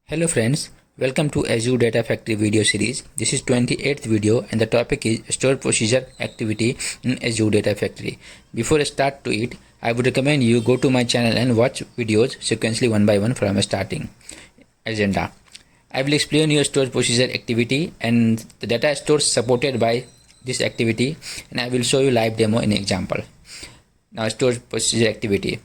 Hello friends, welcome to Azure Data Factory video series. This is 28th video and the topic is store procedure activity in Azure Data Factory. Before I start to it, I would recommend you go to my channel and watch videos sequentially one by one from starting. Agenda. I will explain your store procedure activity and the data stores supported by this activity, and I will show you live demo in example. Now store procedure activity.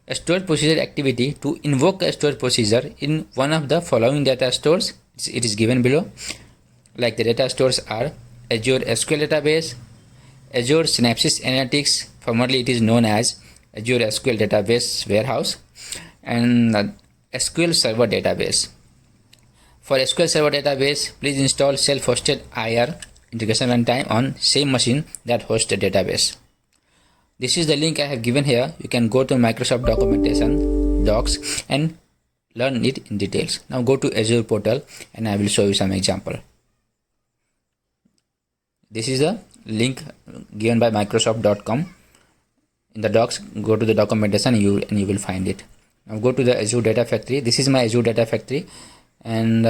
A stored procedure activity to invoke a stored procedure in one of the following data stores. It is given below. Like the data stores are Azure SQL Database, Azure Synapse Analytics, formerly it is known as Azure SQL Database Warehouse, and SQL Server Database. For SQL Server Database, please install self-hosted IR integration runtime on same machine that hosts the database. This is the link I have given here. You can go to Microsoft documentation, docs, and learn it in details. Now go to Azure portal and I will show you some example. This is a link given by Microsoft.com. In the docs, go to the documentation and you will find it. Now go to the Azure Data Factory. This is my Azure Data Factory, and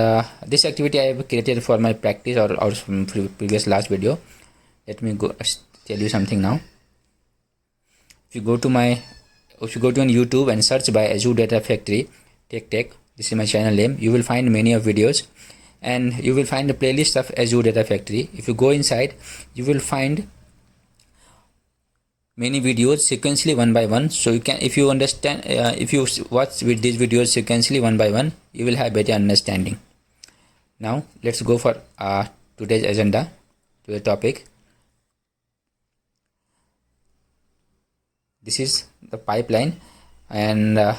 this activity I have created for my practice or from previous last video. Let me go tell you something now. If you go to on YouTube and search by Azure Data Factory Tech, this is my channel name, you will find many of videos and you will find a playlist of Azure Data Factory. If you go inside, you will find many videos sequentially one by one. So you can, if you understand, if you watch with these videos sequentially one by one, you will have better understanding. Now let's go for today's agenda, to the topic. This is the pipeline, and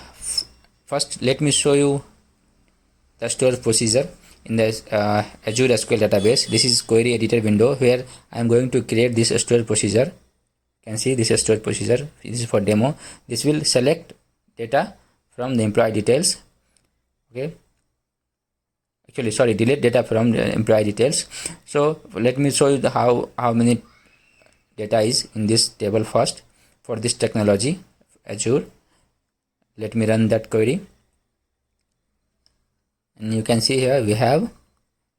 first let me show you the store procedure in the Azure SQL database. This is query editor window where I am going to create this store procedure. You can see this is store procedure. This is for demo. This will select data from the employee details. Okay. Actually, sorry, delete data from the employee details. So let me show you how many data is in this table first. For this technology, Azure, let me run that query, and you can see here we have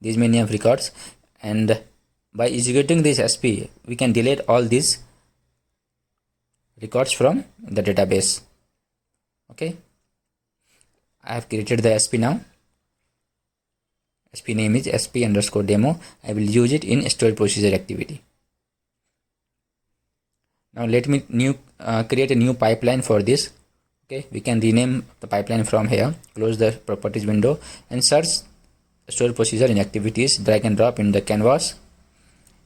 these many of records, and by executing this SP we can delete all these records from the database. Okay, I have created the SP now. SP name is SP_demo. I will use it in store procedure activity. Now let me create a new pipeline for this. Okay, we can rename the pipeline from here. Close the properties window and search store procedure in activities. Drag and drop in the canvas.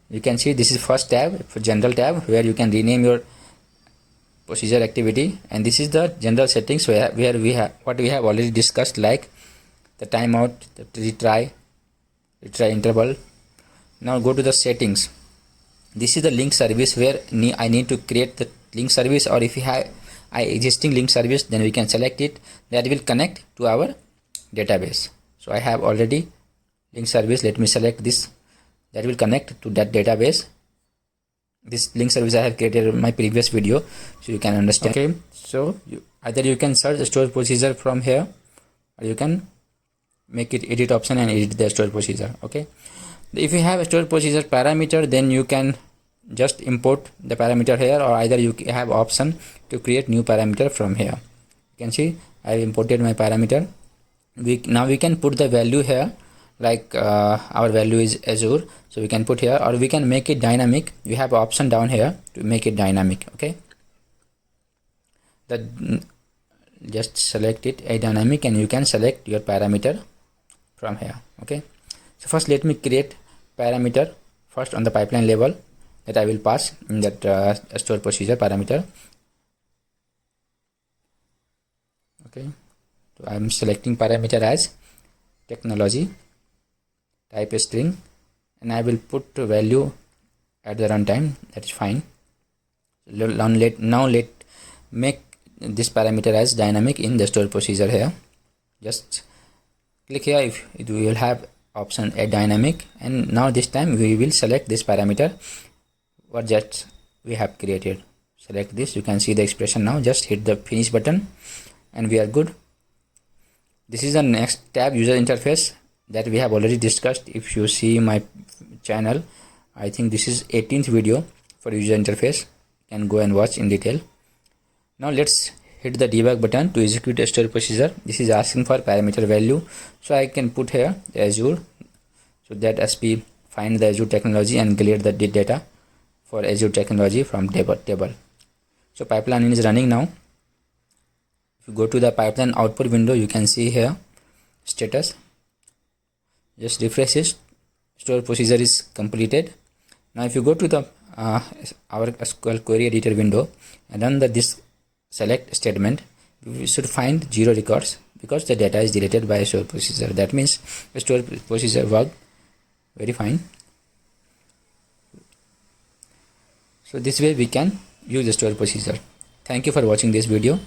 You can see this is first tab, for general tab, where you can rename your procedure activity, and this is the general settings where we have what we have already discussed, like the timeout, the retry interval. Now go to the settings. This is the link service where I need to create the link service, or if you have existing link service, then we can select it. That will connect to our database. So I have already link service. Let me select this. That will connect to that database. This link service I have created in my previous video, so you can understand. Okay, so either you can search the store procedure from here, or you can make it edit option and edit the store procedure. Okay, if you have a store procedure parameter, then you can just import the parameter here, or either you have option to create new parameter from here. You can see I imported my parameter. Now we can put the value here, like our value is Azure, so we can put here, or we can make it dynamic. You have option down here to make it dynamic. Okay, that just select it a dynamic, and you can select your parameter from here. Okay, so first let me create parameter first on the pipeline level that I will pass in that store procedure parameter. Okay, so I am selecting parameter as technology, type a string, and I will put value at the runtime. That is fine. Now let make this parameter as dynamic in the store procedure here. Just click here. If it will have option a dynamic, and now this time we will select this parameter what just we have created. Select this. You can see the expression now. Just hit the finish button and we are good. This is the next tab, user interface, that we have already discussed. If you see my channel, I think this is 18th video for user interface. You can go and watch in detail. Now let's hit the debug button to execute a stored procedure. This is asking for parameter value, so I can put here Azure, so that SP find the Azure technology and clear the data for Azure technology from table. So pipeline is running now. If you go to the pipeline output window, you can see here status. Just refresh it. Store procedure is completed. Now if you go to the our SQL query editor window and run this select statement, we should find 0 records because the data is deleted by a store procedure. That means the store procedure worked very fine. So this way we can use the store procedure. Thank you for watching this video.